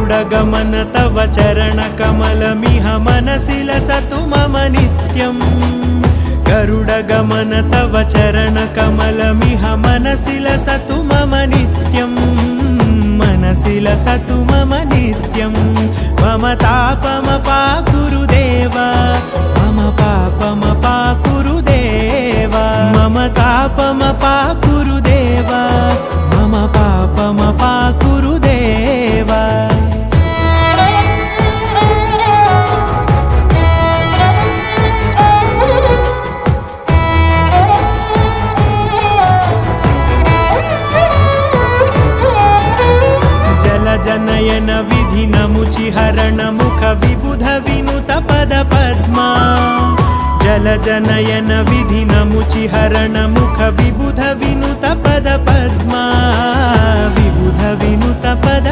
गरुडगमन तव चरणकमलमिह मनसि लसतु मम नित्यम् गरुडगमन तव चरणकमलमिह मनसि लसतु मम नित्यम् मनसि लसतु मम नित्यम् मम तापमपाकुरु देव मम पापमपाकुरु देव मम तापमपाकुरु देव मम पापमपाकुरु देव जनयन विधिनमुचिहरण मुख विबुध विनुत पद पद्मा जल जनयन विधिनमुचिहरण मुख विबुध विनुत पद पद्मा विबुध विनुत पद